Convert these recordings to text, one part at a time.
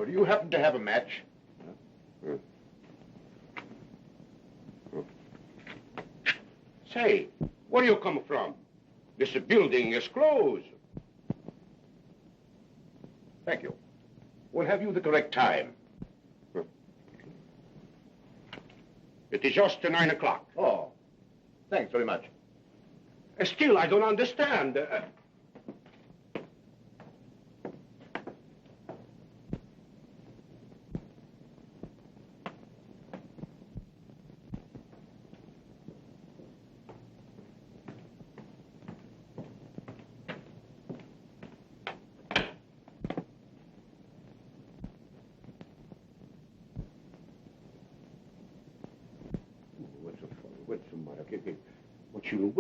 do you happen to have a match? Say, where do you come from? This building is closed. Thank you. We'll have you the correct time. It is just 9 o'clock. Oh, thanks very much. Still, I don't understand. What you know,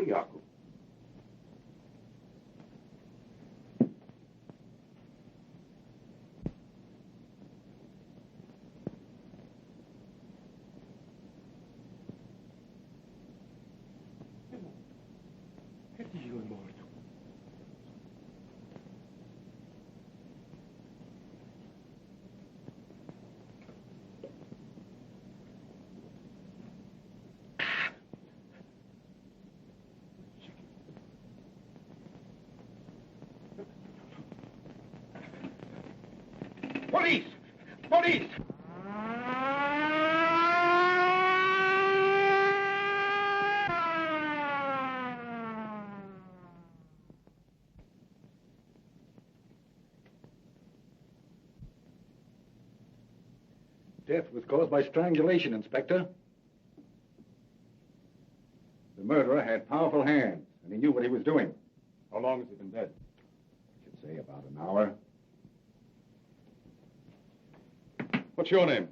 Police! Police! Death was caused by strangulation, Inspector. The murderer had powerful hands, and he knew what he was doing. How long has he been dead? I should say about an hour. What's your name?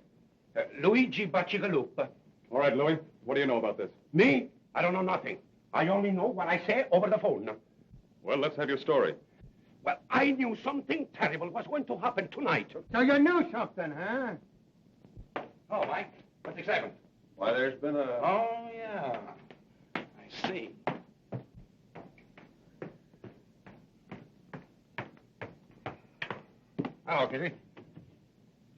Luigi Bacigalupa. All right, Louis. What do you know about this? Me? I don't know nothing. I only know what I say over the phone. Well, let's have your story. Well, I knew something terrible was going to happen tonight. So you knew something, huh? Oh, Mike, what's the excitement? Why, there's been a... Oh, yeah. I see. Hello, Casey.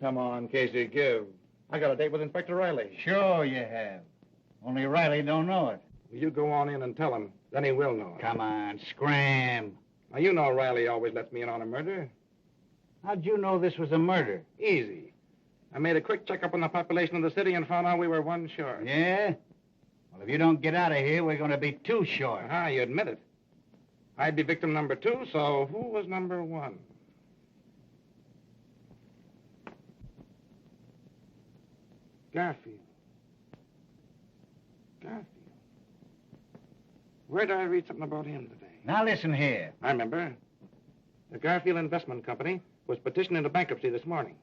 Come on, Casey, give. I got a date with Inspector Riley. Sure you have. Only Riley don't know it. Will you go on in and tell him? Then he will know. Come on, scram. Now, you know Riley always lets me in on a murder. How'd you know this was a murder? Easy. I made a quick checkup on the population of the city and found out we were one short. Yeah? Well, if you don't get out of here, we're going to be two short. Ah, you admit it. I'd be victim number 2, so who was number 1? Garfield. Garfield. Where did I read something about him today? Now listen here. I remember. The Garfield Investment Company was petitioned into bankruptcy this morning.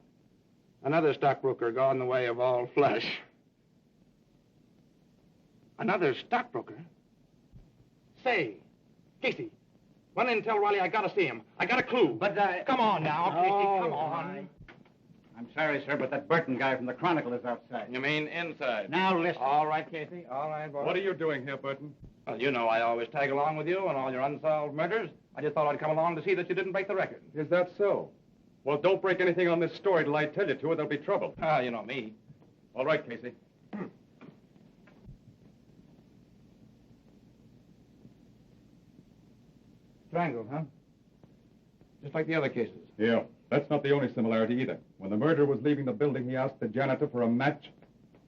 Another stockbroker got in the way of all flesh. Another stockbroker? Say, Casey, run in and tell Riley I gotta see him. I got a clue. But Come on now, Casey, come on. I'm sorry, sir, but that Burton guy from the Chronicle is outside. You mean inside? Now listen. All right, Casey. All right, boy. What are you doing here, Burton? Well, you know I always tag along with you on all your unsolved murders. I just thought I'd come along to see that you didn't break the record. Is that so? Well, don't break anything on this story till I tell you to, or there'll be trouble. Ah, you know me. All right, Casey. Strangled, huh? Just like the other cases. Yeah, that's not the only similarity either. When the murderer was leaving the building, he asked the janitor for a match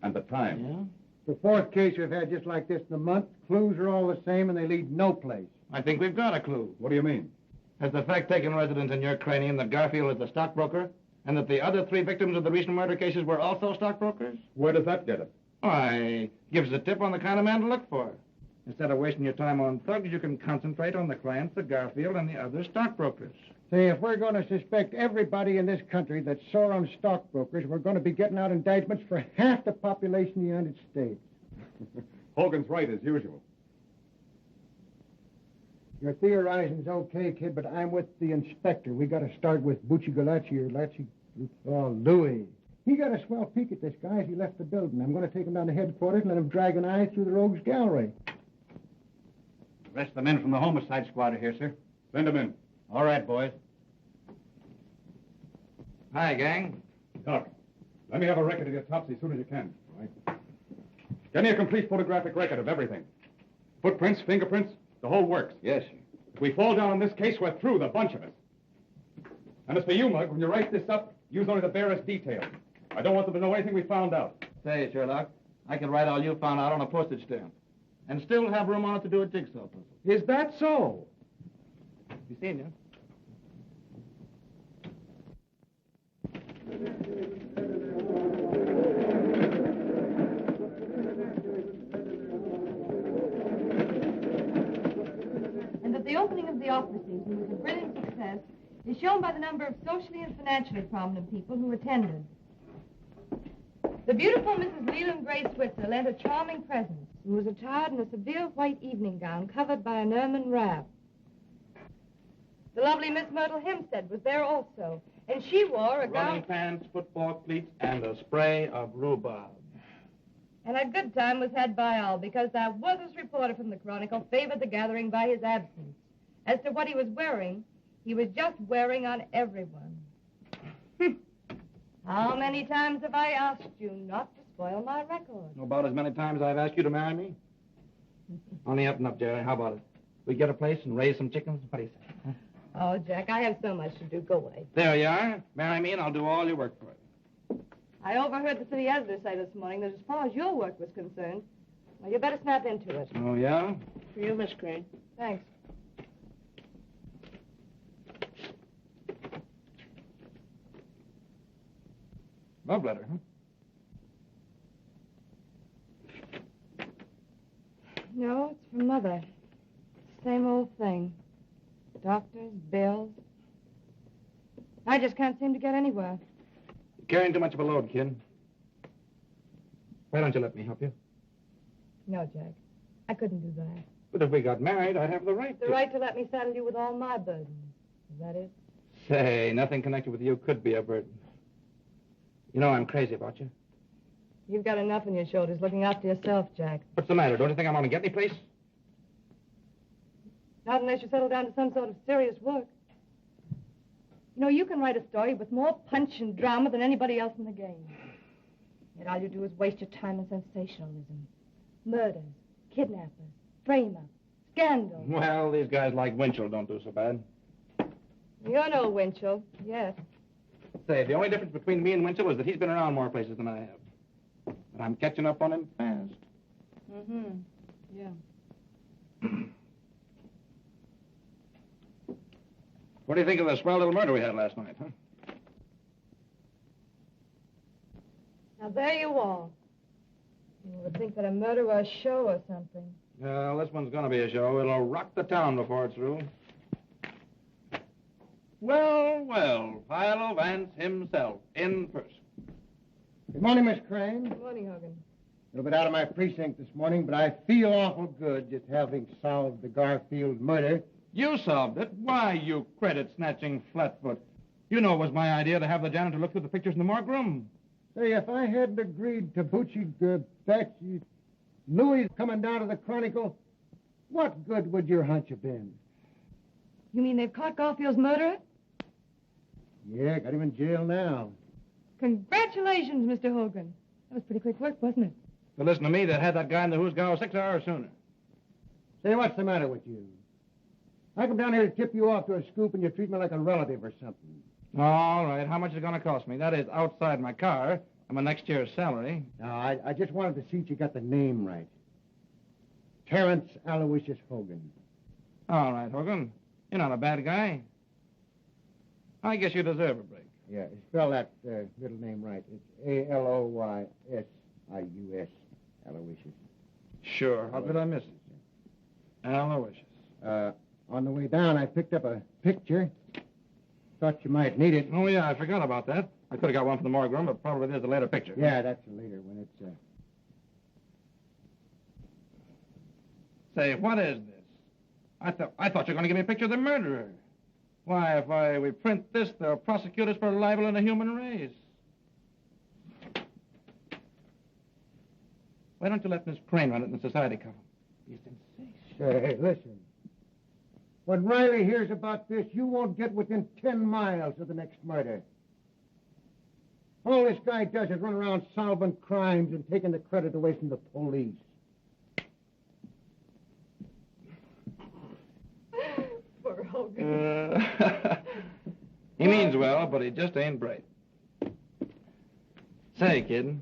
and the time. Yeah? The fourth case we've had just like this in a month. Clues are all the same, and they lead no place. I think we've got a clue. What do you mean? Has the fact taken residence in your cranium that Garfield is the stockbroker, and that the other 3 victims of the recent murder cases were also stockbrokers? Where does that get us? Why, gives a tip on the kind of man to look for. Instead of wasting your time on thugs, you can concentrate on the clients of Garfield and the other stockbrokers. See, if we're going to suspect everybody in this country that's sore on stockbrokers, we're going to be getting out indictments for half the population of the United States. Hogan's right, as usual. Your theorizing's okay, kid, but I'm with the inspector. We got to start with Bucci-Galacci or Louis. He got a swell peek at this guy as he left the building. I'm going to take him down to headquarters and let him drag an eye through the rogues gallery. The rest of the men from the homicide squad are here, sir. Send them in. All right, boys. Hi, gang. Doc, let me have a record of the autopsy as soon as you can. All right. Get me a complete photographic record of everything. Footprints, fingerprints, the whole works. Yes. If we fall down on this case, we're through, the bunch of us. And as for you, Mug, when you write this up, use only the barest details. I don't want them to know anything we found out. Say, Sherlock, I can write all you found out on a postage stamp. And still have room on it to do a jigsaw puzzle. Is that so? You seen you? And that the opening of the opera season was a brilliant success is shown by the number of socially and financially prominent people who attended. The beautiful Mrs. Leland Gray Switzer lent a charming presence and was attired in a severe white evening gown covered by an ermine wrap. The lovely Miss Myrtle Hempstead was there also, and she wore a Running gown... pants, football cleats, and a spray of rhubarb. And a good time was had by all, because that worthless reporter from the Chronicle favored the gathering by his absence. As to what he was wearing, he was just wearing on everyone. How many times have I asked you not to spoil my record? About as many times I've asked you to marry me. Only up and up, Jerry. How about it? We get a place and raise some chickens? What do you say? Huh? Oh, Jack, I have so much to do. Go away. There you are. Marry me and I'll do all your work for you. I overheard the city editor say this morning that as far as your work was concerned, well, you better snap into it. Oh, yeah? For you, Miss Crane. Thanks. Love letter, huh? No, it's from Mother. Same old thing. Doctors, bills. I just can't seem to get anywhere. You're carrying too much of a load, kid. Why don't you let me help you? No, Jack. I couldn't do that. But if we got married, I'd have the right The to. right to let me saddle you with all my burdens. Is that it? Say, nothing connected with you could be a burden. You know I'm crazy about you. You've got enough on your shoulders looking after yourself, Jack. What's the matter? Don't you think I'm going to get any place? Not unless you settle down to some sort of serious work. You know, you can write a story with more punch and drama than anybody else in the game. Yet all you do is waste your time on sensationalism. Murders, kidnappers, frame-up, scandal. Well, these guys like Winchell don't do so bad. You're no Winchell, yes. Say, the only difference between me and Winchell is that he's been around more places than I have. But I'm catching up on him fast. Mm-hmm. Yeah. What do you think of the swell little murder we had last night, huh? Now, there you are. You would think that a murder were a show or something. Well, this one's going to be a show. It'll rock the town before it's through. Well, well, Philo Vance himself, in person. Good morning, Miss Crane. Good morning, Hogan. A little bit out of my precinct this morning, but I feel awful good just having solved the Garfield murder. You solved it. Why, you credit-snatching flatfoot. You know it was my idea to have the janitor look through the pictures in the morgue room. Say, if I hadn't agreed to Betsy, Louis coming down to the Chronicle, what good would your hunch have been? You mean they've caught Garfield's murderer? Yeah, got him in jail now. Congratulations, Mr. Hogan. That was pretty quick work, wasn't it? But listen to me, they had that guy in the Who's Go 6 hours sooner. Say, what's the matter with you? I come down here to tip you off to a scoop and you treat me like a relative or something. All right, how much is it going to cost me? That is outside my car and my next year's salary. No, I just wanted to see if you got the name right. Terrence Aloysius Hogan. All right, Hogan. You're not a bad guy. I guess you deserve a break. Yeah, spell that middle name right. It's Aloysius, Aloysius. Sure. How could I miss it? Aloysius. On the way down, I picked up a picture. Thought you might need it. Oh, yeah, I forgot about that. I could have got one from the morgue room, but probably there's a later picture. Yeah, that's a later one. It's, Say, what is this? I thought you were going to give me a picture of the murderer. Why, if we print this, they'll prosecute us for libel in the human race. Why don't you let Miss Crane run it in the society column? Be sensational. Hey, listen. When Riley hears about this, you won't get within 10 miles of the next murder. All this guy does is run around solving crimes and taking the credit away from the police. Poor Hogan. He means well, but he just ain't bright. Say, kid,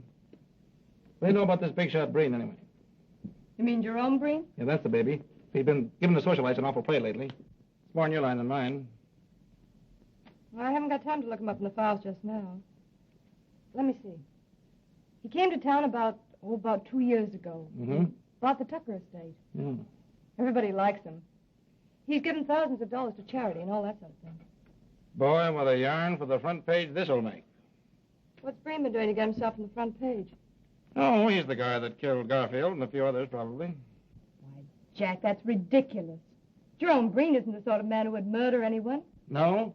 what do you know about this big shot Breen, anyway? You mean Jerome Breen? Yeah, that's the baby. He's been giving the socialites an awful play lately. It's more in your line than mine. Well, I haven't got time to look him up in the files just now. Let me see. He came to town about 2 years ago. Mm-hmm. Bought the Tucker estate. Yeah. Everybody likes him. He's given thousands of dollars to charity and all that sort of thing. Boy, what a yarn for the front page this'll make. What's Breen been doing to get himself on the front page? Oh, he's the guy that killed Garfield and a few others, probably. Why, Jack, that's ridiculous. Jerome Breen isn't the sort of man who would murder anyone. No?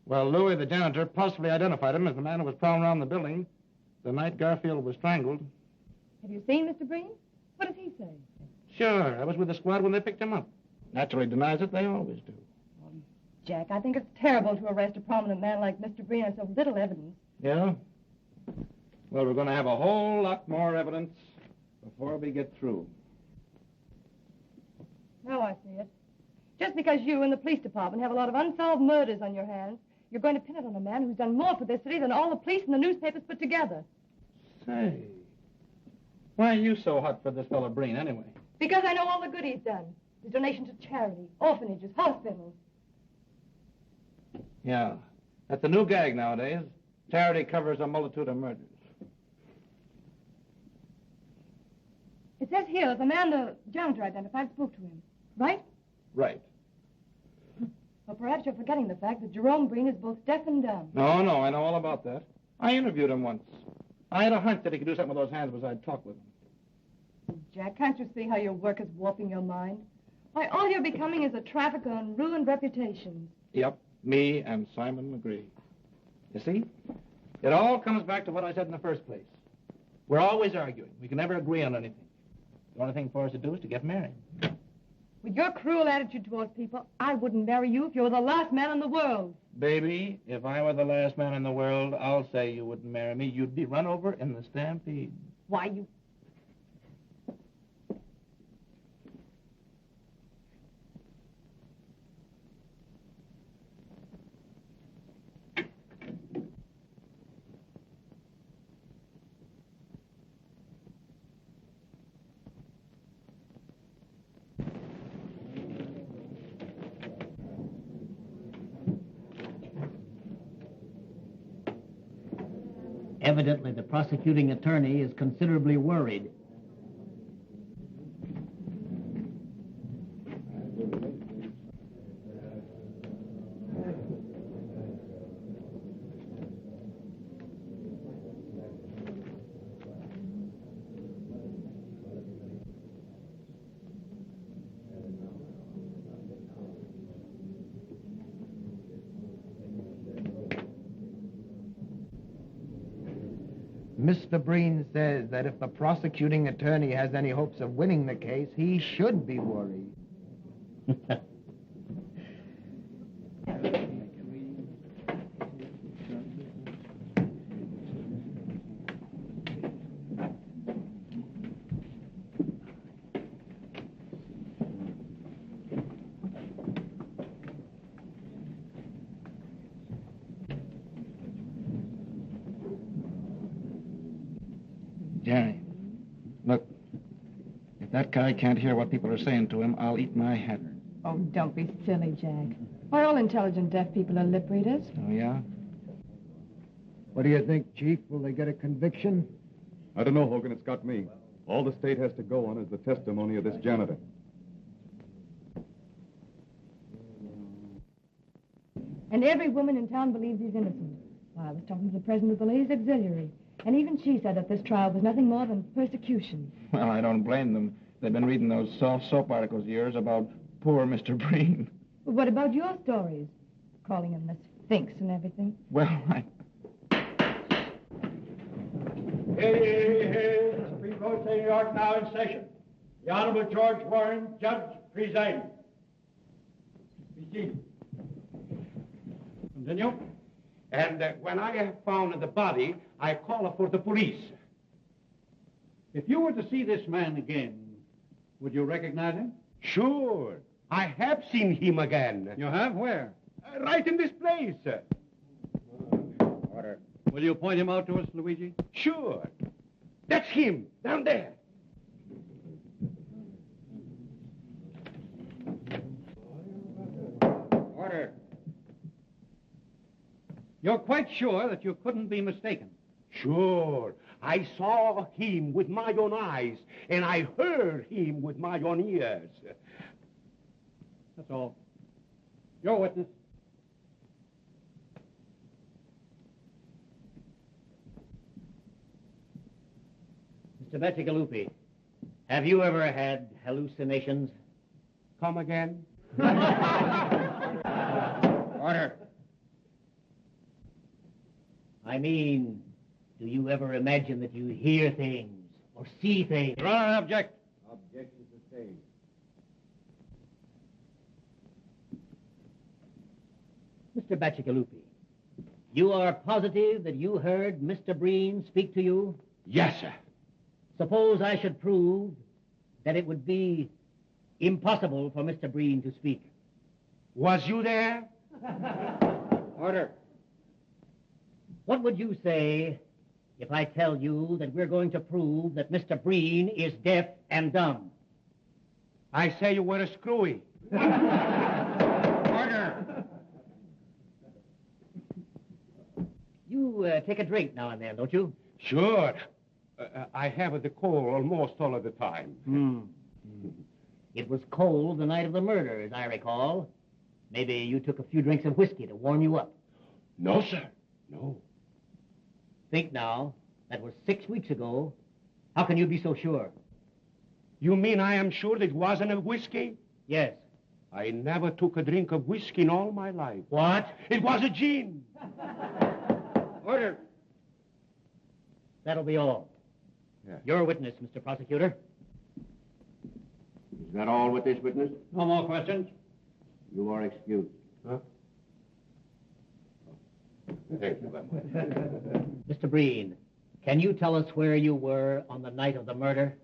Well, Louis, the janitor, possibly identified him as the man who was prowling around the building the night Garfield was strangled. Have you seen Mr. Breen? What does he say? Sure, I was with the squad when they picked him up. Naturally denies it, they always do. Jack, I think it's terrible to arrest a prominent man like Mr. Breen on so little evidence. Yeah? Well, we're going to have a whole lot more evidence before we get through. Now I see it. Just because you and the police department have a lot of unsolved murders on your hands, you're going to pin it on a man who's done more for this city than all the police and the newspapers put together. Say, why are you so hot for this fellow Breen, anyway? Because I know all the good he's done. His donations to charity, orphanages, hospitals. Yeah, that's a new gag nowadays. Charity covers a multitude of murders. It says here the man the janitor identified spoke to him, right? Right. Well, perhaps you're forgetting the fact that Jerome Breen is both deaf and dumb. No, I know all about that. I interviewed him once. I had a hunch that he could do something with those hands besides talk with them. Jack, can't you see how your work is warping your mind? Why, all you're becoming is a trafficker in ruined reputations. Yep, me and Simon McGree. You see? It all comes back to what I said in the first place. We're always arguing. We can never agree on anything. The only thing for us to do is to get married. With your cruel attitude towards people, I wouldn't marry you if you were the last man in the world. Baby, if I were the last man in the world, I'll say you wouldn't marry me. You'd be run over in the stampede. Why, you... Evidently, the prosecuting attorney is considerably worried. Mr. Breen says that if the prosecuting attorney has any hopes of winning the case, he should be worried. Jerry, look, if that guy can't hear what people are saying to him, I'll eat my hat. Oh, don't be silly, Jack. Why, all intelligent deaf people are lip readers. Oh, yeah? What do you think, Chief? Will they get a conviction? I don't know, Hogan. It's got me. All the state has to go on is the testimony of this janitor. And every woman in town believes he's innocent. Well, I was talking to the president of the Ladies' Auxiliary, and even she said that this trial was nothing more than persecution. Well, I don't blame them. They've been reading those soft soap articles of yours about poor Mr. Breen. But what about your stories? Calling him the Sphinx and everything. Well, I... Hey, the Supreme Court of New York now in session. The Honorable George Warren, Judge, presiding. Proceed. Continue. And when I found the body, I call for the police. If you were to see this man again, would you recognize him? Sure. I have seen him again. You have? Where? Right in this place. Order. Will you point him out to us, Luigi? Sure. That's him, down there. Order. You're quite sure that you couldn't be mistaken? Sure. I saw him with my own eyes, and I heard him with my own ears. That's all. Your witness. Mr. Bacigalupi, have you ever had hallucinations? Come again? Order. I mean, do you ever imagine that you hear things or see things? Your Honor, I object. Objection sustained. Mr. Bacigalupi, you are positive that you heard Mr. Breen speak to you? Yes, sir. Suppose I should prove that it would be impossible for Mr. Breen to speak. Was you there? Order. What would you say if I tell you that we're going to prove that Mr. Breen is deaf and dumb? I say you were a screwy. Order. You take a drink now and then, don't you? Sure. I have the cold almost all of the time. It was cold the night of the murder, as I recall. Maybe you took a few drinks of whiskey to warm you up. No, sir. No. Think now. That was 6 weeks ago. How can you be so sure? You mean I am sure that it wasn't a whiskey? Yes. I never took a drink of whiskey in all my life. What? It was a gin. Order. That'll be all. Yes. Your witness, Mr. Prosecutor. Is that all with this witness? No more questions? You are excused. Huh? Thank you very much. Mr. Breen, can you tell us where you were on the night of the murder?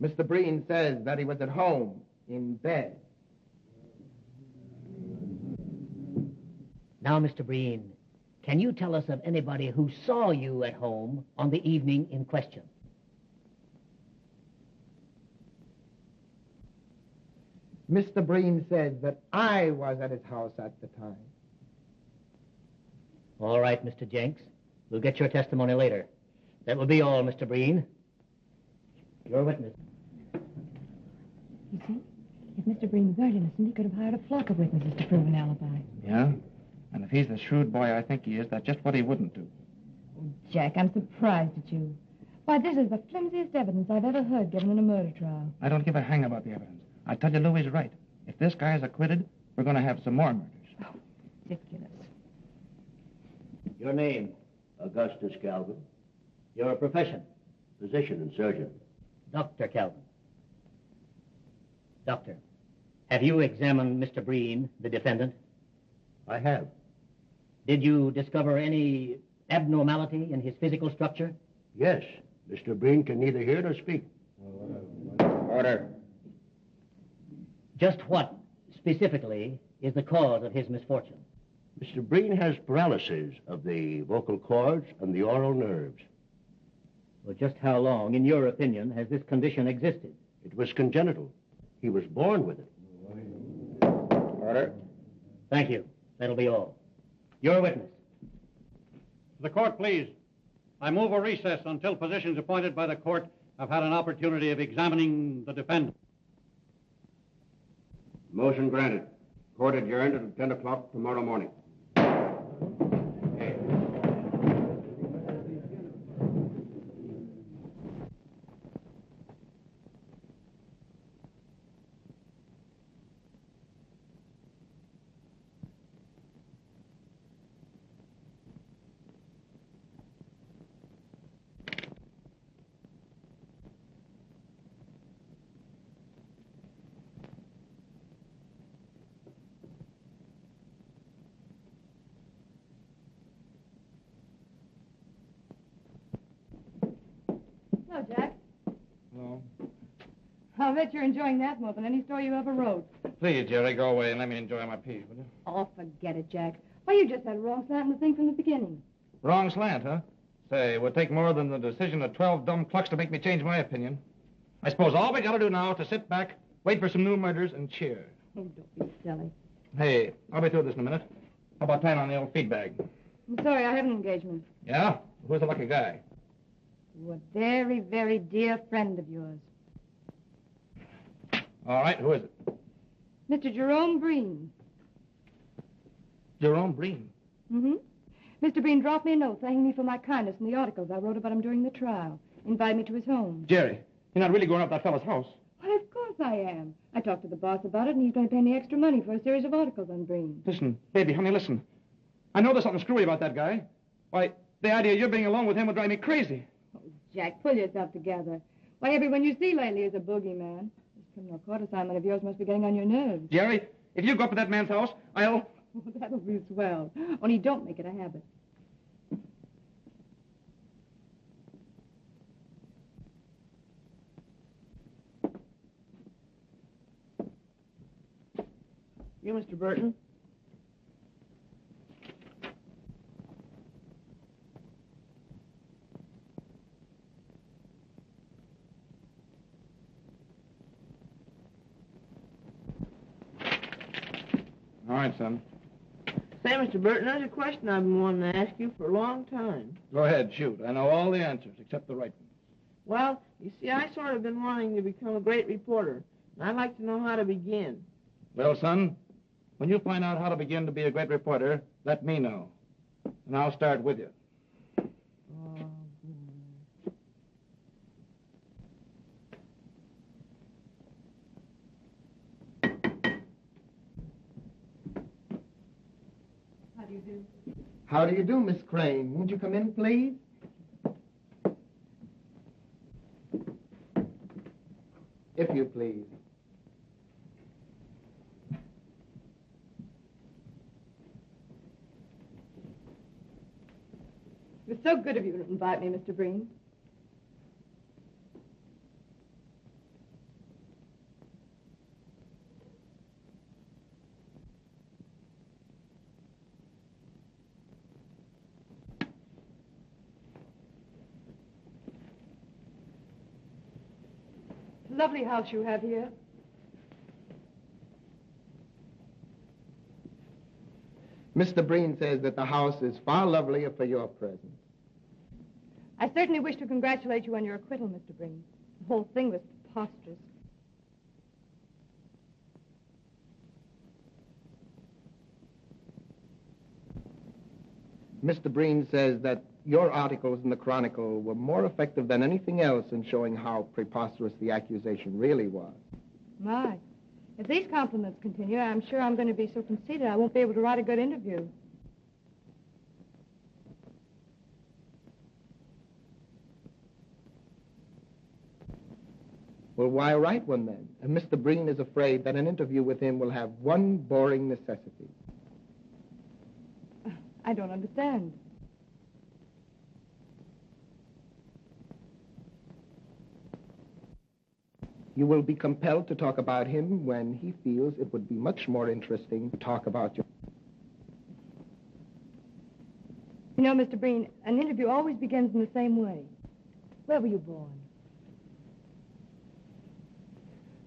Mr. Breen says that he was at home, in bed. Now, Mr. Breen, can you tell us of anybody who saw you at home on the evening in question? Mr. Breen says that I was at his house at the time. All right, Mr. Jenks. We'll get your testimony later. That will be all, Mr. Breen. Your witness. You see, if Mr. Breen weren't innocent, he could have hired a flock of witnesses to prove an alibi. Yeah? And if he's the shrewd boy I think he is, that's just what he wouldn't do. Jack, I'm surprised at you. Why, this is the flimsiest evidence I've ever heard given in a murder trial. I don't give a hang about the evidence. I tell you, Louie's right. If this guy is acquitted, we're going to have some more murders. Oh, ridiculous. Your name? Augustus Calvin. Your profession? Physician and surgeon. Dr. Calvin. Doctor, have you examined Mr. Breen, the defendant? I have. Did you discover any abnormality in his physical structure? Yes. Mr. Breen can neither hear nor speak. Order. Just what, specifically, is the cause of his misfortune? Mr. Breen has paralysis of the vocal cords and the oral nerves. Well, just how long, in your opinion, has this condition existed? It was congenital. He was born with it. Order. Thank you. That'll be all. Your witness. The court, please. I move a recess until positions appointed by the court have had an opportunity of examining the defendant. Motion granted. Court adjourned until 10 o'clock tomorrow morning. Hello, Jack. No. I'll bet you're enjoying that more than any story you ever wrote. Please, Jerry, go away and let me enjoy my piece, will you? Oh, forget it, Jack. Why, you just had a wrong slant in the thing from the beginning. Wrong slant, huh? Say, it would take more than the decision of 12 dumb clucks to make me change my opinion. I suppose all we gotta do now is to sit back, wait for some new murders, and cheer. Oh, don't be silly. Hey, I'll be through this in a minute. How about tying on the old feed bag? I'm sorry, I have an engagement. Yeah? Who's the lucky guy? A very, very dear friend of yours. All right, who is it? Mr. Jerome Breen. Jerome Breen. Mm-hmm. Mr. Breen dropped me a note thanking me for my kindness in the articles I wrote about him during the trial. Invited me to his home. Jerry, you're not really going up that fellow's house. Why, of course I am. I talked to the boss about it, and he's going to pay me extra money for a series of articles on Breen. Listen, baby, honey, listen. I know there's something screwy about that guy. Why, the idea of you being alone with him would drive me crazy. Oh, Jack, pull yourself together. Why, everyone you see lately is a boogeyman. This criminal court assignment of yours must be getting on your nerves. Jerry, if you go up to that man's house, I'll... Oh, that'll be swell. Only don't make it a habit. You, Mr. Burton? All right, son. Say, Mr. Burton, there's a question I've been wanting to ask you for a long time. Go ahead, shoot. I know all the answers except the right one. Well, you see, I sort of been wanting to become a great reporter, and I'd like to know how to begin. Well, son, when you find out how to begin to be a great reporter, let me know. And I'll start with you. How do you do? How do you do, Miss Crane? Won't you come in, please? If you please. It was so good of you to invite me, Mr. Breen. It's a lovely house you have here. Mr. Breen says that the house is far lovelier for your presence. I certainly wish to congratulate you on your acquittal, Mr. Breen. The whole thing was preposterous. Mr. Breen says that your articles in the Chronicle were more effective than anything else in showing how preposterous the accusation really was. My. If these compliments continue, I'm sure I'm going to be so conceited I won't be able to write a good interview. Well, why write one then? And Mr. Breen is afraid that an interview with him will have one boring necessity. I don't understand. You will be compelled to talk about him when he feels it would be much more interesting to talk about you. You know, Mr. Breen, an interview always begins in the same way. Where were you born?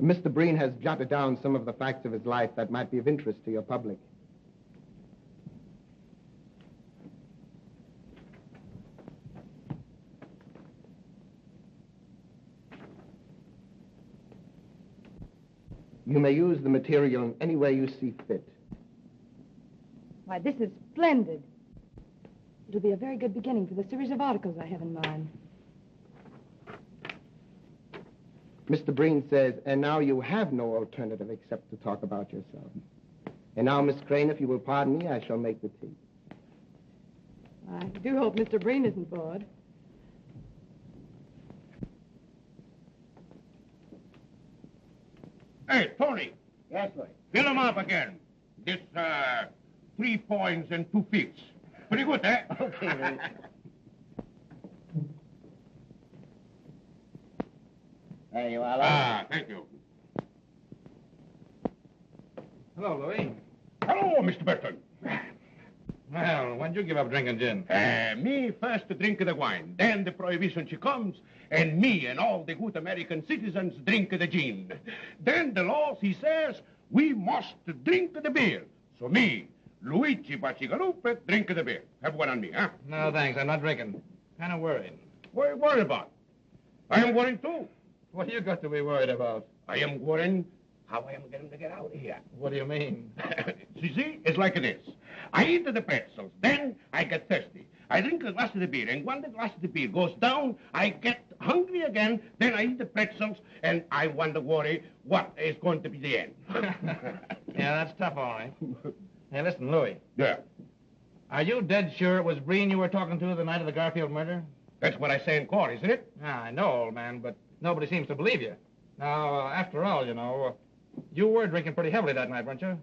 Mr. Breen has jotted down some of the facts of his life that might be of interest to your public. You may use the material in any way you see fit. Why, this is splendid. It'll be a very good beginning for the series of articles I have in mind. Mr. Breen says, and now you have no alternative except to talk about yourself. And now, Miss Crane, if you will pardon me, I shall make the tea. I do hope Mr. Breen isn't bored. Hey, Tony, Yes, Lloyd. fill him up again. This, 3 points and 2 fifths. Pretty good, eh? Okay, Lloyd. There you are. Ah, thank you. Hello, Louis. Hello, Mr. Burton. Well, when'd you give up drinking gin? Me first drink the wine, then the prohibition she comes, and me and all the good American citizens drink the gin. Then the law, he says, we must drink the beer. So me, Luigi Bacigalupe, drink the beer. Have one on me, huh? No, thanks. I'm not drinking. Kind of worried. What are you worried about? I am worried, too. What you got to be worried about? I am worried how I am going to get out of here. What do you mean? See, it's like this. I eat the pretzels, then I get thirsty. I drink a glass of the beer, and when the glass of the beer goes down, I get hungry again, then I eat the pretzels, and I wonder, worry, what is going to be the end. Yeah, that's tough, all right. Hey, listen, Louis. Yeah. Are you dead sure it was Breen you were talking to the night of the Garfield murder? That's what I say in court, isn't it? Ah, I know, old man, but nobody seems to believe you. Now, after all, you know, you were drinking pretty heavily that night, weren't you?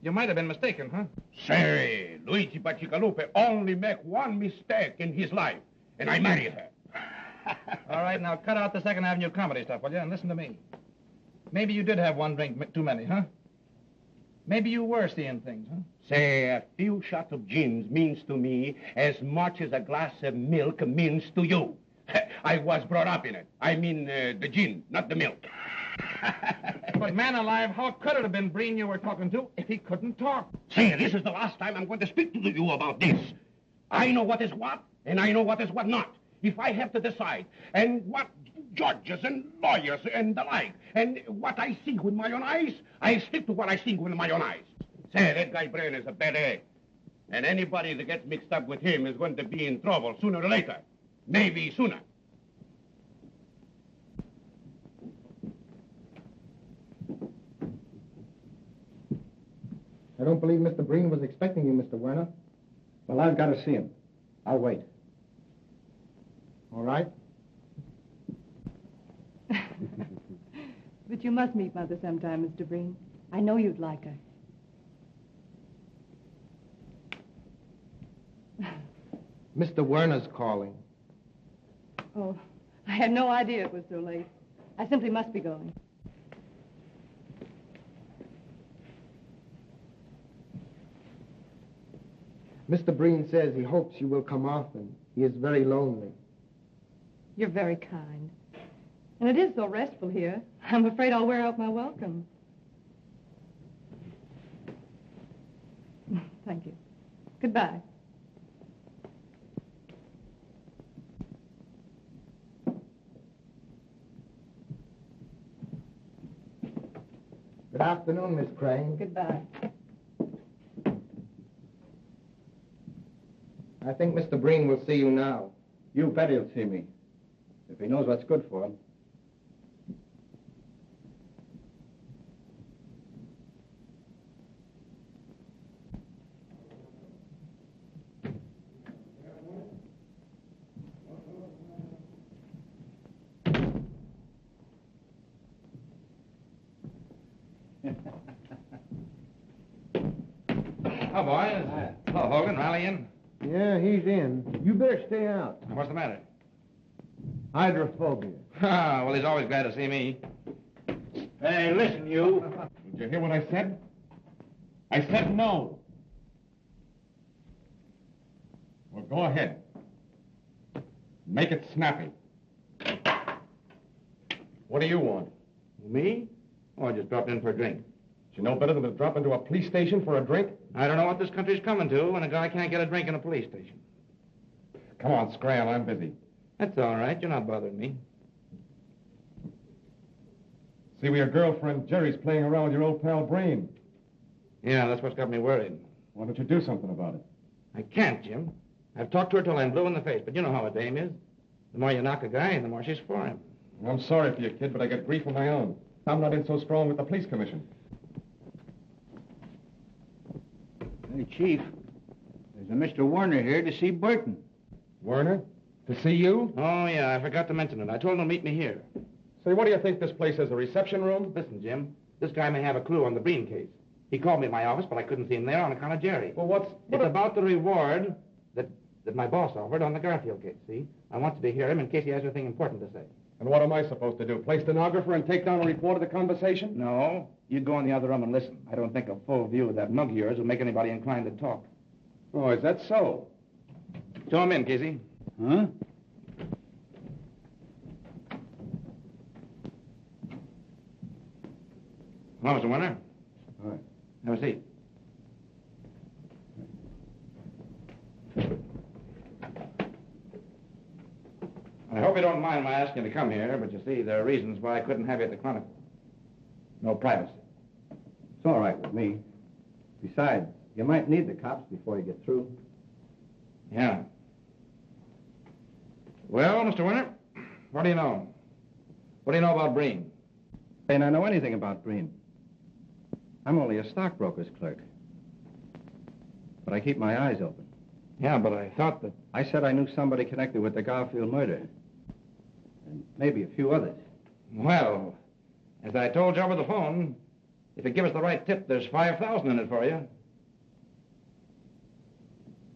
You might have been mistaken, huh? Say, Luigi Bacigalupe only make one mistake in his life, and I married her. All right, now cut out the Second Avenue comedy stuff, will you, and listen to me. Maybe you did have one drink too many, huh? Maybe you were seeing things, huh? Say, a few shots of gins means to me as much as a glass of milk means to you. I was brought up in it. I mean, the gin, not the milk. But man alive, how could it have been Breen you were talking to if he couldn't talk? Say, this is the last time I'm going to speak to you about this. I know what is what, and I know what is what not. If I have to decide, and what judges and lawyers and the like, and what I see with my own eyes, I stick to what I see with my own eyes. Say, that guy Breen is a bad egg. And anybody that gets mixed up with him is going to be in trouble sooner or later. Maybe sooner. I don't believe Mr. Breen was expecting you, Mr. Werner. Well, I've got to see him. I'll wait. All right. But you must meet Mother sometime, Mr. Breen. I know you'd like her. Mr. Werner's calling. Oh, I had no idea it was so late. I simply must be going. Mr. Breen says he hopes you will come often. He is very lonely. You're very kind. And it is so restful here. I'm afraid I'll wear out my welcome. Thank you. Goodbye. Good afternoon, Miss Crane. Goodbye. I think Mr. Breen will see you now. You bet he'll see me. If he knows what's good for him. Oh, boys. Hello, Hogan. Rally in. Yeah, he's in. You better stay out. What's the matter? Hydrophobia. Ah, well, he's always glad to see me. Hey, listen, you. Did you hear what I said? I said no. Well, go ahead. Make it snappy. What do you want? Me? Oh, I just dropped in for a drink. You know better than to drop into a police station for a drink? I don't know what this country's coming to when a guy can't get a drink in a police station. Come on, Scram, I'm busy. That's all right. You're not bothering me. See, your girlfriend Jerry's playing around with your old pal Breen. Yeah, that's what's got me worried. Why don't you do something about it? I can't, Jim. I've talked to her till I'm blue in the face, but you know how a dame is. The more you knock a guy, the more she's for him. I'm sorry for you, kid, but I get grief of my own. I'm not in so strong with the police commission. Hey, Chief, there's a Mr. Werner here to see Burton. Werner? To see you? Oh, yeah, I forgot to mention it. I told him to meet me here. Say, what do you think this place is, a reception room? Listen, Jim, this guy may have a clue on the Breen case. He called me at my office, but I couldn't see him there on account of Jerry. Well, It's about the reward that my boss offered on the Garfield case, see? I wanted to hear him in case he has anything important to say. And what am I supposed to do? Play stenographer and take down a report of the conversation? No. You go in the other room and listen. I don't think a full view of that mug of yours will make anybody inclined to talk. Oh, is that so? Show him in, Casey. Huh? Hello, Mr. Warner. All right. Have a seat. I hope you don't mind my asking you to come here, but you see, there are reasons why I couldn't have you at the Chronicle. No privacy. It's all right with me. Besides, you might need the cops before you get through. Yeah. Well, Mr. Warner, what do you know? What do you know about Breen? And I know anything about Breen. I'm only a stockbroker's clerk. But I keep my eyes open. Yeah, but I thought that... I said I knew somebody connected with the Garfield murder. And maybe a few others. Well, as I told you over the phone, if you give us the right tip, there's $5,000 in it for you.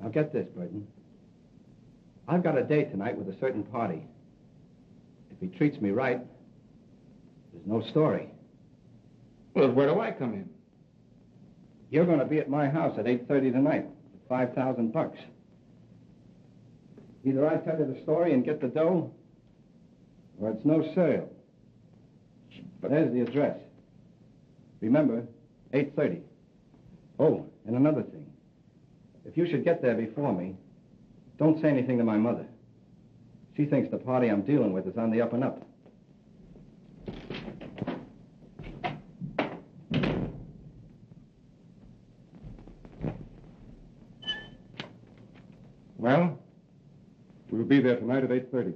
Now get this, Burton. I've got a date tonight with a certain party. If he treats me right, there's no story. Well, where do I come in? You're going to be at my house at 8:30 tonight with $5,000. Either I tell you the story and get the dough, or it's no sale. But there's the address. Remember, 8:30. Oh, and another thing. If you should get there before me, don't say anything to my mother. She thinks the party I'm dealing with is on the up and up. Well? We'll be there tonight at 8:30.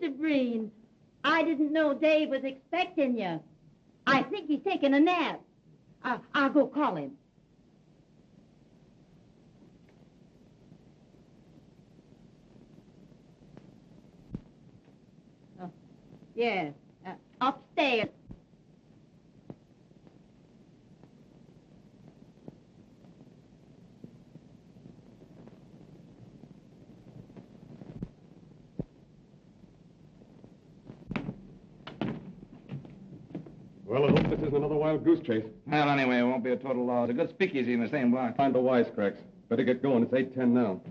Mr. Breen, I didn't know Dave was expecting you. I think he's taking a nap. I'll go call him. Oh, yes, upstairs. Well, I hope this isn't another wild goose chase. Well, anyway, it won't be a total loss. A good speakeasy in the same block. Find the wisecracks. Better get going. It's 8:10 now.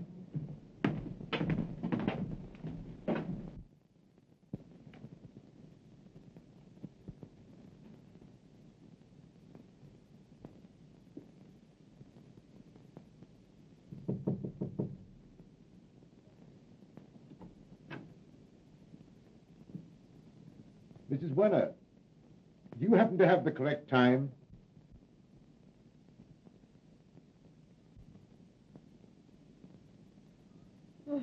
Mrs. Werner, do you happen to have the correct time? Oh.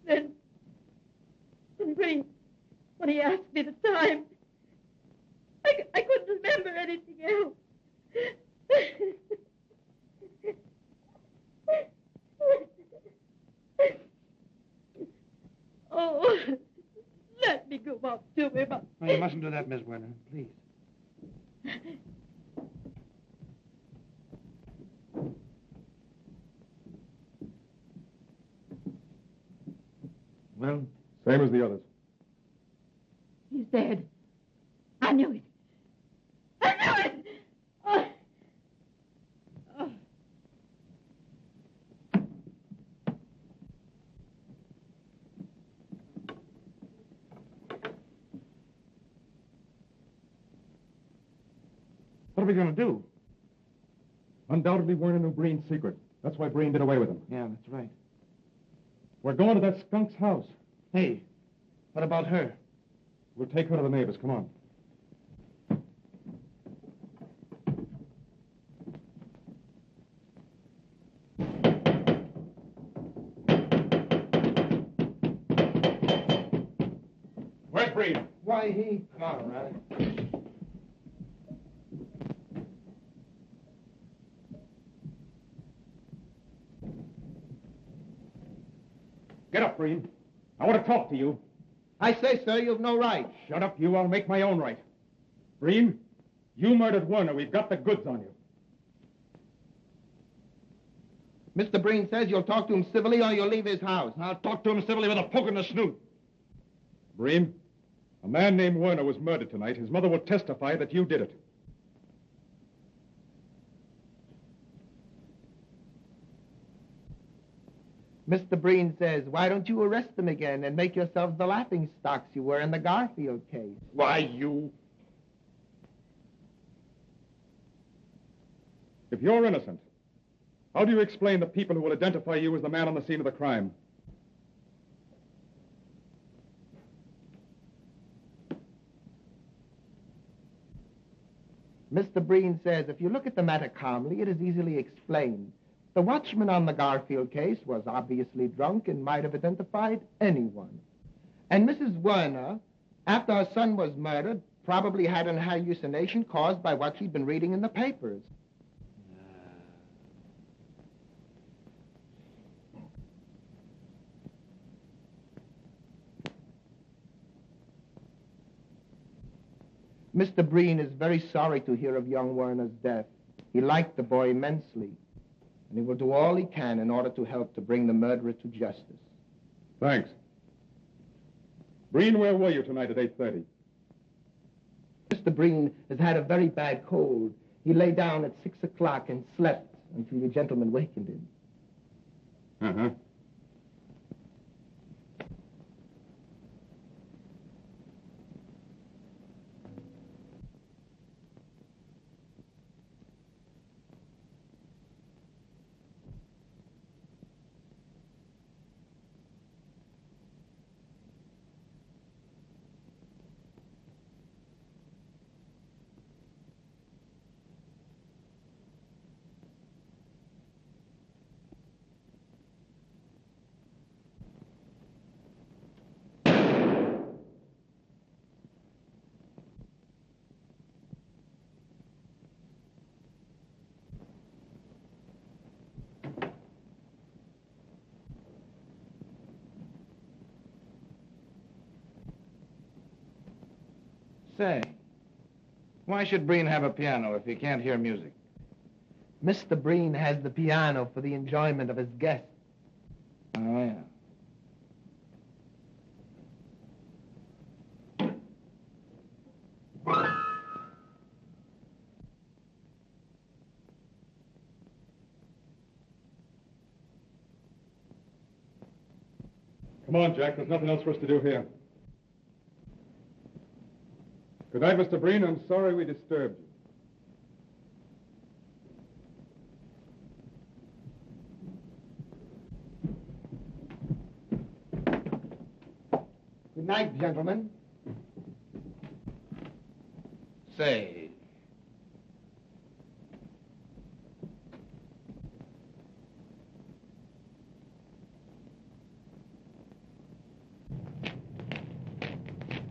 Then Breen, when he asked me the time, I couldn't remember anything else. Oh, let me go up to him. No, you mustn't do that, Miss Werner, please. Well? Same as the others. He's dead. I knew it. I knew it! Oh. Oh. What are we going to do? Undoubtedly, Werner knew Breen's secret. That's why Breen did away with him. Yeah, that's right. We're going to that skunk's house. Hey, what about her? We'll take her to the neighbors. Come on. Breen. Why, he... Come on, Riley. Get up, Breen. I want to talk to you. I say, sir, you've no right. Shut up, you. I'll make my own right. Breen, you murdered Werner. We've got the goods on you. Mr. Breen says you'll talk to him civilly or you'll leave his house. I'll talk to him civilly with a poke in the snoot. Breen, a man named Werner was murdered tonight. His mother will testify that you did it. Mr. Breen says, why don't you arrest them again and make yourselves the laughing stocks you were in the Garfield case? Why, you... If you're innocent, how do you explain the people who will identify you as the man on the scene of the crime? Mr. Breen says, if you look at the matter calmly, it is easily explained. The watchman on the Garfield case was obviously drunk and might have identified anyone. And Mrs. Werner, after her son was murdered, probably had an hallucination caused by what she'd been reading in the papers. Mr. Breen is very sorry to hear of young Werner's death. He liked the boy immensely, and he will do all he can in order to help to bring the murderer to justice. Thanks. Breen, where were you tonight at 8:30? Mr. Breen has had a very bad cold. He lay down at 6 o'clock and slept until you gentlemen wakened him. Uh-huh. Say, why should Breen have a piano if he can't hear music? Mr. Breen has the piano for the enjoyment of his guests. Oh, yeah. Come on, Jack. There's nothing else for us to do here. Good night, Mr. Breen. I'm sorry we disturbed you. Good night, gentlemen. Say,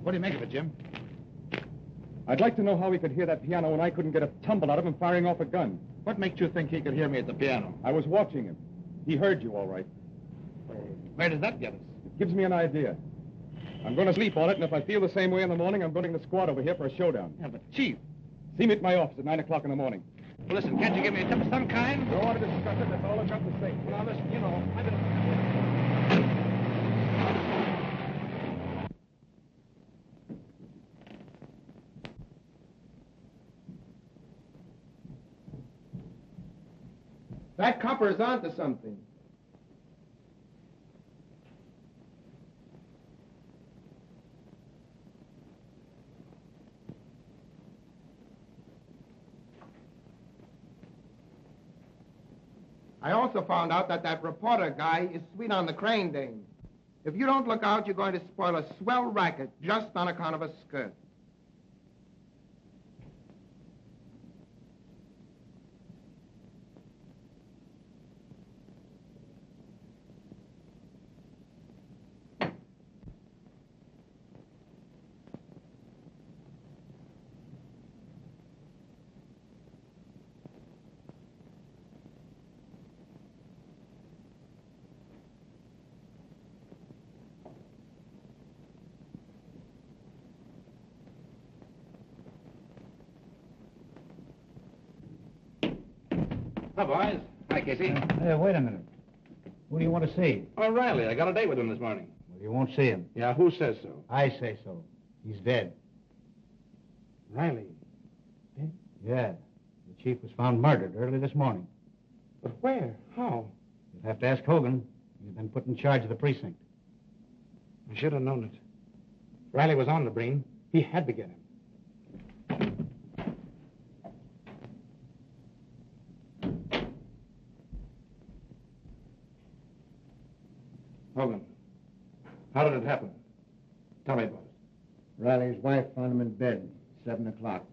what do you make of it, Jim? I'd like to know how he could hear that piano when I couldn't get a tumble out of him firing off a gun. What makes you think he could hear me at the piano? I was watching him. He heard you all right. Where does that get us? It gives me an idea. I'm going to sleep on it, and if I feel the same way in the morning, I'm going to bring the squad over here for a showdown. Yeah, but Chief. See me at my office at 9 o'clock in the morning. Well, listen, can't you give me a tip of some kind? Don't want to discuss it. That's all I've got to say. Well, now, listen, you know, I've been... That copper is onto something. I also found out that reporter guy is sweet on the crane dame. If you don't look out, you're going to spoil a swell racket just on account of a skirt. Hi, boys. Hi, Casey. Hey, wait a minute. Who do you want to see? O'Reilly. I got a date with him this morning. Well, you won't see him. Yeah, who says so? I say so. He's dead. Riley. Dead? Yeah. The chief was found murdered early this morning. But where? How? You'll have to ask Hogan. He's been put in charge of the precinct. I should have known it. Riley was on the Breen. He had to get him. Hogan, how did it happen? Tell me about it. Riley's wife found him in bed, 7 o'clock.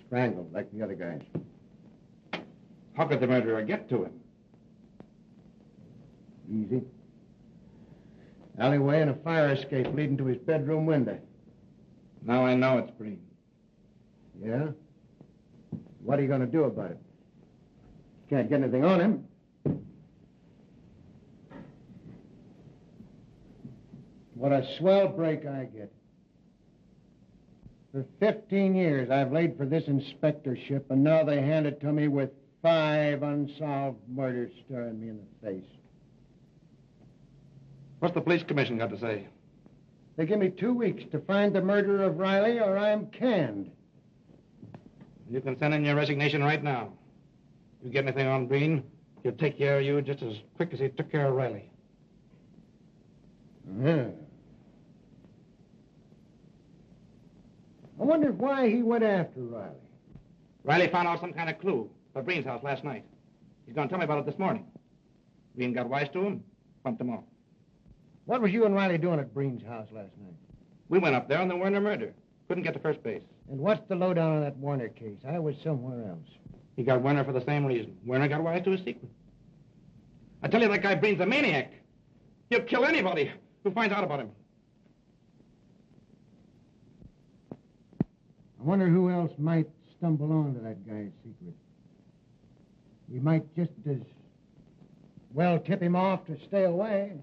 Strangled like the other guys. How could the murderer get to him? Easy. Alleyway and a fire escape leading to his bedroom window. Now I know it's Breen. Yeah? What are you going to do about it? Can't get anything on him. What a swell break I get. For 15 years, I've laid for this inspectorship, and now they hand it to me with 5 unsolved murders staring me in the face. What's the police commission got to say? They give me 2 weeks to find the murderer of Riley, or I'm canned. You can send in your resignation right now. You get anything on Breen, he'll take care of you just as quick as he took care of Riley. Yeah. I wonder why he went after Riley. Riley found out some kind of clue at Breen's house last night. He's going to tell me about it this morning. Breen got wise to him, bumped him off. What was you and Riley doing at Breen's house last night? We went up there on the Werner murder. Couldn't get to first base. And what's the lowdown on that Warner case? I was somewhere else. He got Werner for the same reason. Werner got wise to his secret. I tell you, that guy Breen's a maniac. He'll kill anybody who finds out about him. I wonder who else might stumble onto that guy's secret. We might just as well tip him off to stay away.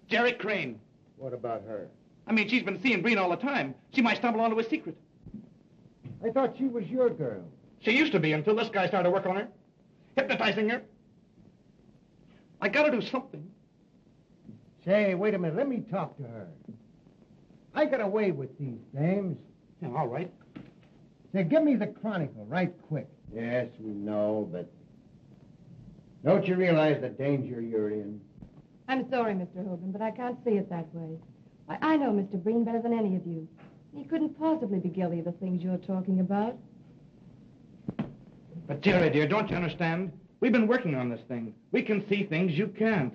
Jerry Crane. What about her? I mean, she's been seeing Breen all the time. She might stumble onto his secret. I thought she was your girl. She used to be until this guy started working on her, hypnotizing her. I gotta do something. Say, wait a minute. Let me talk to her. I got away with these dames. Yeah, all right. Say, give me the Chronicle right quick. Yes, we know, but don't you realize the danger you're in? I'm sorry, Mr. Hogan, but I can't see it that way. Why, I know Mr. Breen better than any of you. He couldn't possibly be guilty of the things you're talking about. But, Jerry, dear, don't you understand? We've been working on this thing. We can see things you can't.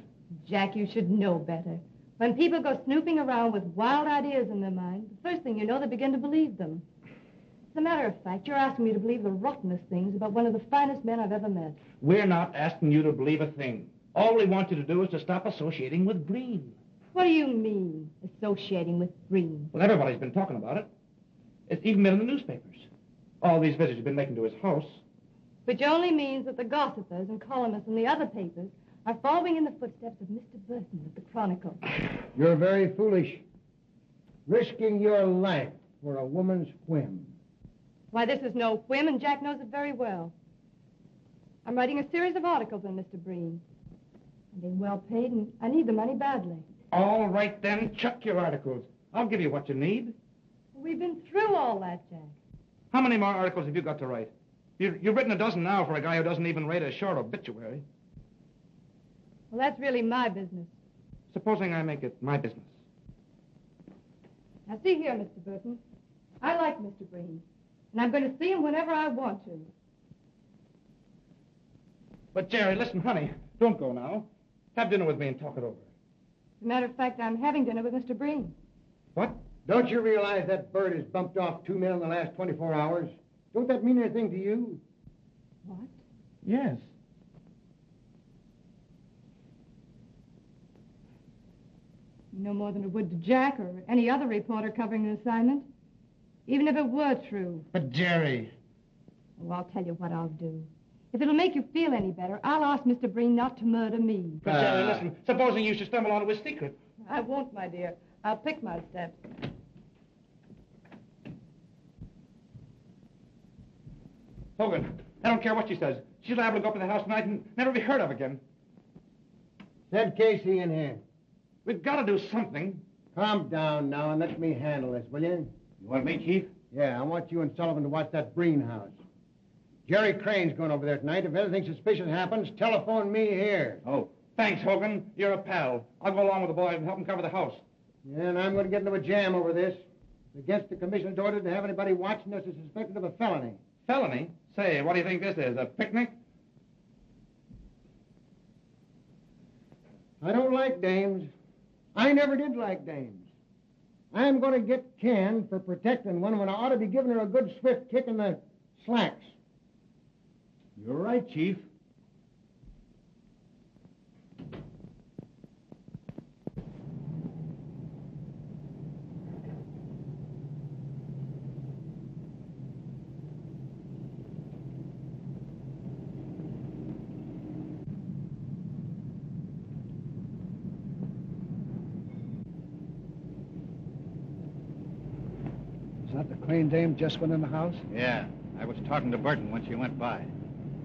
Jack, you should know better. When people go snooping around with wild ideas in their mind, the first thing you know, they begin to believe them. As a matter of fact, you're asking me to believe the rottenest things about one of the finest men I've ever met. We're not asking you to believe a thing. All we want you to do is to stop associating with Breen. What do you mean, associating with Breen? Well, everybody's been talking about it. It's even been in the newspapers. All these visits you've been making to his house. Which only means that the gossipers and columnists in the other papers are following in the footsteps of Mr. Burton of the Chronicle. You're very foolish. Risking your life for a woman's whim. Why, this is no whim, and Jack knows it very well. I'm writing a series of articles on Mr. Breen. I'm being well paid, and I need the money badly. All right, then, chuck your articles. I'll give you what you need. We've been through all that, Jack. How many more articles have you got to write? You've written a dozen now for a guy who doesn't even write a short obituary. Well, that's really my business. Supposing I make it my business. Now, see here, Mr. Burton. I like Mr. Breen, and I'm going to see him whenever I want to. But, Jerry, listen, honey, don't go now. Have dinner with me and talk it over. As a matter of fact, I'm having dinner with Mr. Breen. What? Don't you realize that bird has bumped off 2 men in the last 24 hours? Don't that mean anything to you? What? Yes. No more than it would to Jack or any other reporter covering an assignment. Even if it were true. But, Jerry... Oh, I'll tell you what I'll do. If it'll make you feel any better, I'll ask Mr. Breen not to murder me. But, Jerry, listen, supposing you should stumble onto his secret. I won't, my dear. I'll pick my steps. Hogan, I don't care what she says. She's liable to go up to the house tonight and never be heard of again. Send Casey in here. We've got to do something. Calm down now and let me handle this, will you? You want me, Chief? Yeah, I want you and Sullivan to watch that Breen house. Jerry Crane's going over there tonight. If anything suspicious happens, telephone me here. Oh, thanks, Hogan. You're a pal. I'll go along with the boy and help him cover the house. Yeah, and I'm going to get into a jam over this. It's against the commissioner's order to have anybody watching us suspected of a felony. Felony? Say, what do you think this is, a picnic? I don't like dames. I never did like dames. I'm going to get canned for protecting one when I ought to be giving her a good swift kick in the slacks. You're right, Chief. Is that the Crane dame just went in the house? Yeah, I was talking to Burton when she went by.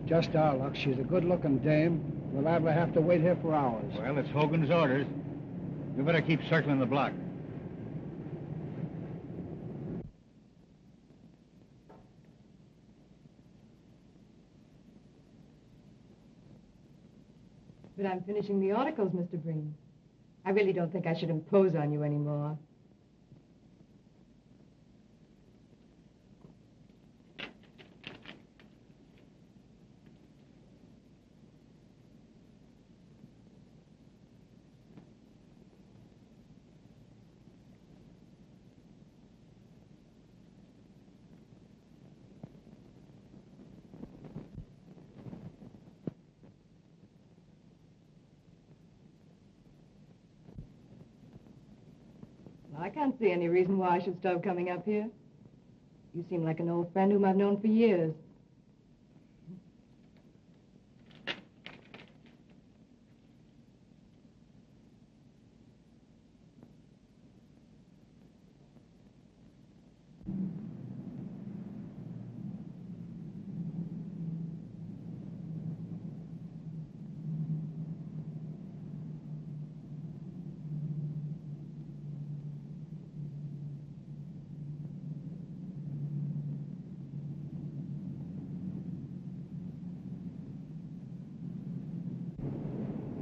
Just our luck. She's a good-looking dame. We're liable to have to wait here for hours. Well, it's Hogan's orders. You better keep circling the block. But I'm finishing the articles, Mr. Breen. I really don't think I should impose on you anymore. I can't see any reason why I should stop coming up here. You seem like an old friend whom I've known for years.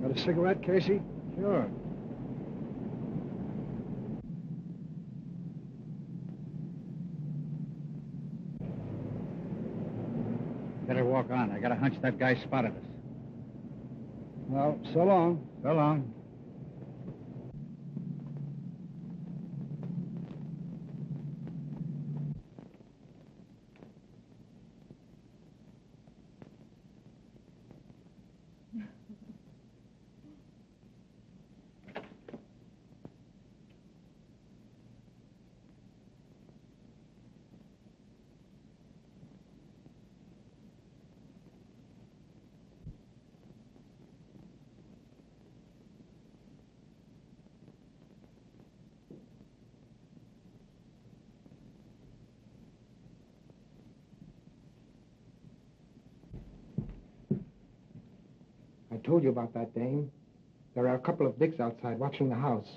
Got a cigarette, Casey? Sure. Better walk on. I got a hunch that guy spotted us. Well, so long. So long. I told you about that dame. There are a couple of dicks outside watching the house.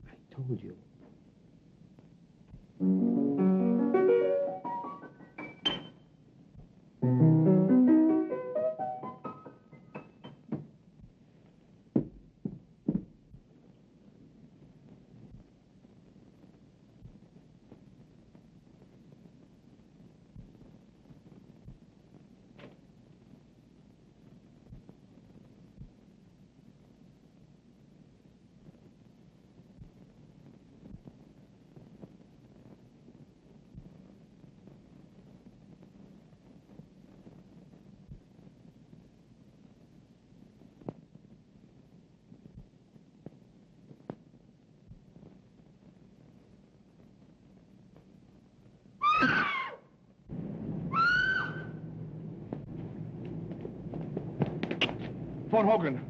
I told you. Phone Hogan.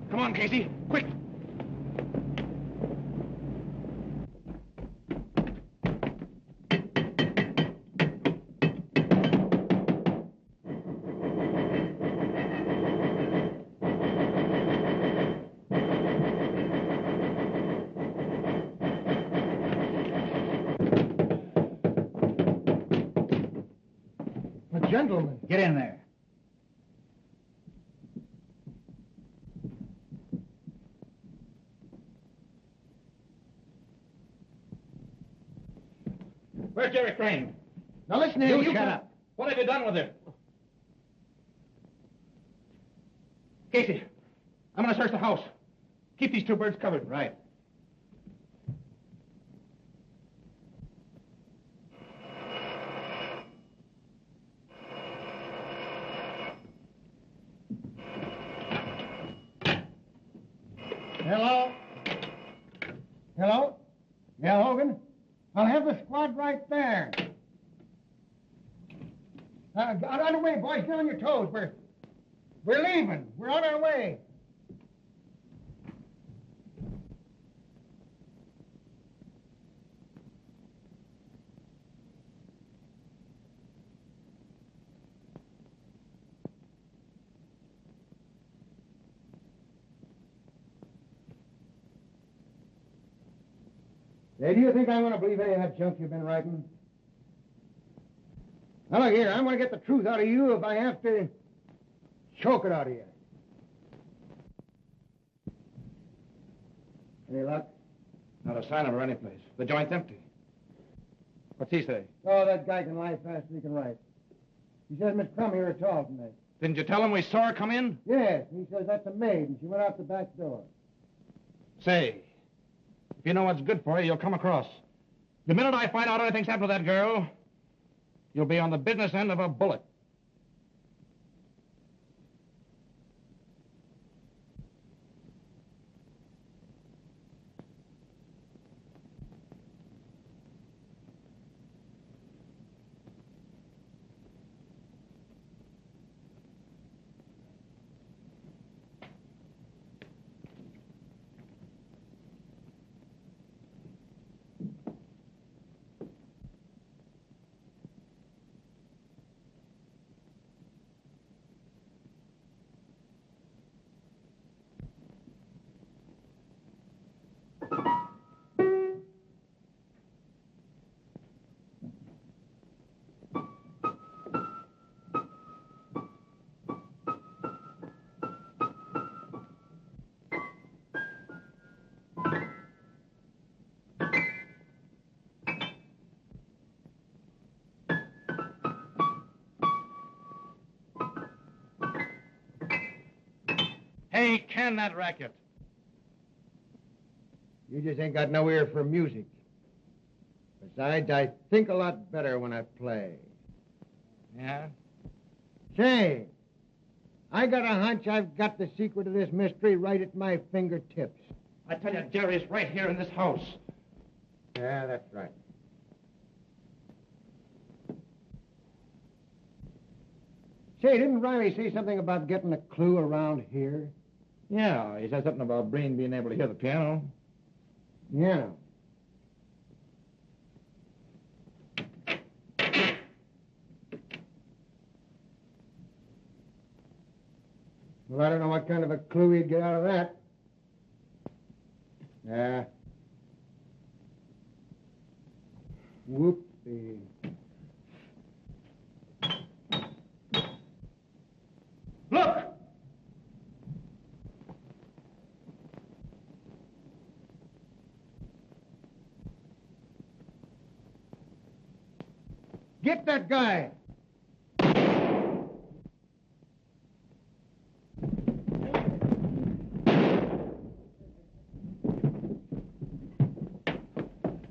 Come on, Casey. Quick. A gentleman. Get in there. Where's Jerry Crane? Now listen here, You shut up. What have you done with him? Casey, I'm going to search the house. Keep these two birds covered. Right. Hello? Hello? Yeah, Hogan? I'll have the squad right there. Get on the way, boys. Get on your toes. We're leaving. We're on our way. Hey, do you think I'm going to believe any of that junk you've been writing? Now, look here, I'm going to get the truth out of you if I have to choke it out of you. Any luck? Not a sign of her anyplace. The joint's empty. What's he say? Oh, that guy can lie fast as he can write. He says Miss Crumb here at all tonight. Didn't you tell him we saw her come in? Yes, he says that's a maid, and she went out the back door. Say, if you know what's good for you, you'll come across. The minute I find out anything's happened to that girl, you'll be on the business end of a bullet. Hey, can that racket. You just ain't got no ear for music. Besides, I think a lot better when I play. Yeah? Say, I got a hunch I've got the secret of this mystery right at my fingertips. I tell you, Jerry's right here in this house. Yeah, that's right. Say, didn't Riley say something about getting a clue around here? Yeah, he said something about Breen being able to hear the piano. Yeah. Well, I don't know what kind of a clue he'd get out of that. Yeah. Whoopsie. Look! Get that guy!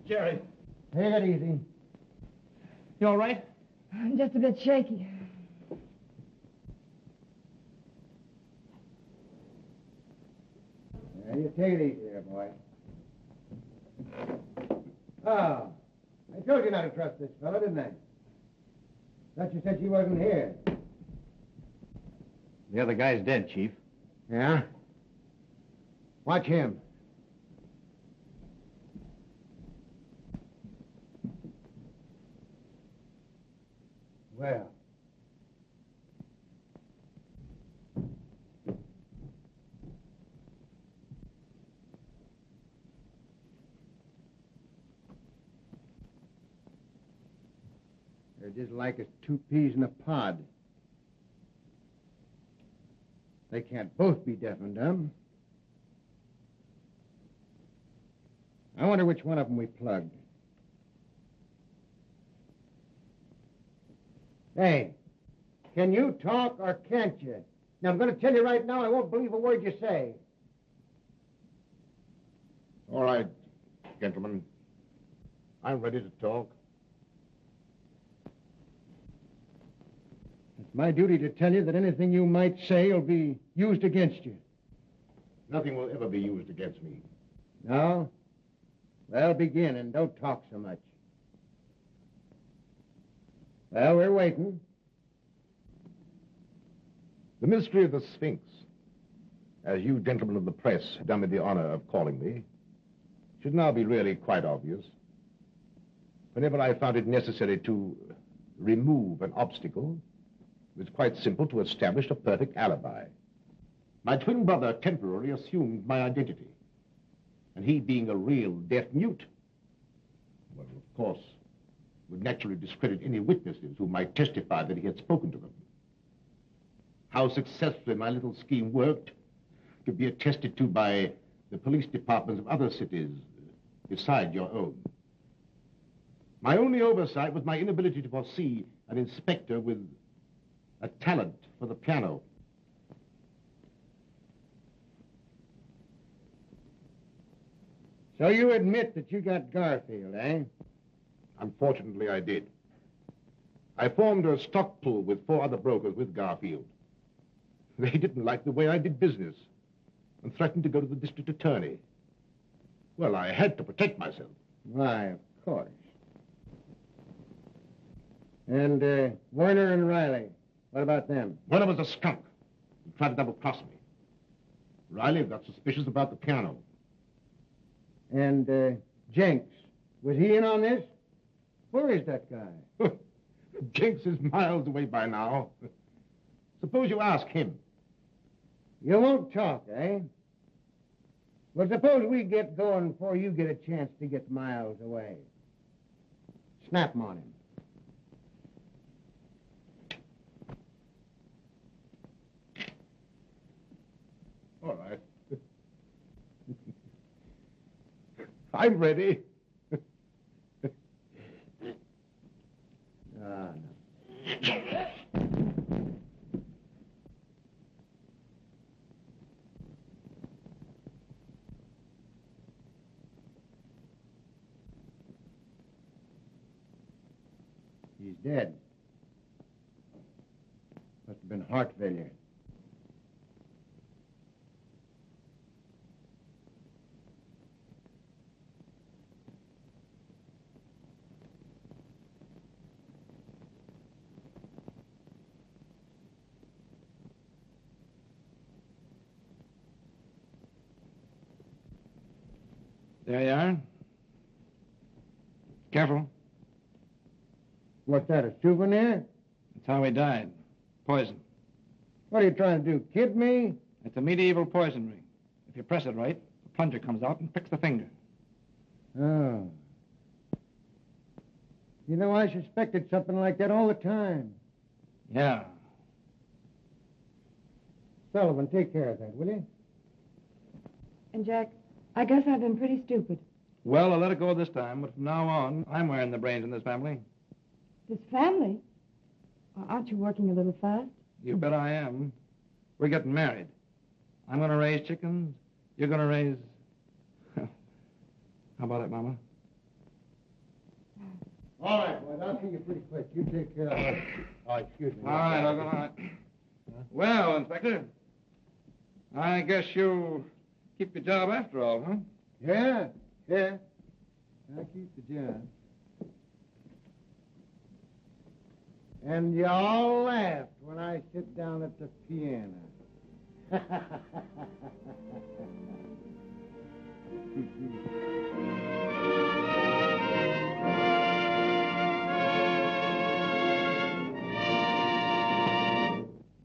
Jerry. Take it easy. You all right? I'm just a bit shaky. Yeah, you take it easy there, boy. Oh, I told you not to trust this fellow, didn't I? Thought you said she wasn't here. The other guy's dead, Chief. Yeah? Watch him. Well. They're just like as two peas in a pod. They can't both be deaf and dumb. I wonder which one of them we plugged. Hey, can you talk or can't you? Now, I'm going to tell you right now, I won't believe a word you say. All right, gentlemen. I'm ready to talk. It's my duty to tell you that anything you might say will be used against you. Nothing will ever be used against me. No? Well, begin, and don't talk so much. Well, we're waiting. The mystery of the Sphinx, as you gentlemen of the press have done me the honor of calling me, should now be really quite obvious. Whenever I found it necessary to remove an obstacle, it was quite simple to establish a perfect alibi. My twin brother temporarily assumed my identity, and he being a real deaf mute, well, of course, would naturally discredit any witnesses who might testify that he had spoken to them. How successfully my little scheme worked could be attested to by the police departments of other cities beside your own. My only oversight was my inability to foresee an inspector with a talent for the piano. So you admit that you got Garfield, eh? Unfortunately, I did. I formed a stock pool with 4 other brokers with Garfield. They didn't like the way I did business and threatened to go to the district attorney. Well, I had to protect myself. Why, of course. And Werner and Riley, what about them? Werner was a skunk. He tried to double-cross me. Riley got suspicious about the piano. And Jenks, was he in on this? Where is that guy? Jenks is miles away by now. Suppose you ask him. You won't talk, eh? Well, suppose we get going before you get a chance to get miles away. Snap 'em on him. All right. I'm ready. No. He's dead. Must have been heart failure. There you are. Careful. What's that, a souvenir? That's how he died. Poison. What are you trying to do, kid me? It's a medieval poison ring. If you press it right, the plunger comes out and pricks the finger. Oh. You know, I suspected something like that all the time. Yeah. Sullivan, take care of that, will you? And, Jack, I guess I've been pretty stupid. Well, I'll let it go this time, but from now on, I'm wearing the brains in this family. This family? Well, aren't you working a little fast? You bet I am. We're getting married. I'm going to raise chickens. You're going to raise... How about it, Mama? All right, boys, I'll see you pretty quick. You take care of her. Oh, excuse me. All right, all right. Well, Inspector, I guess you'll keep your job after all, huh? Yeah. I'll keep the job. And you all laughed when I sit down at the piano.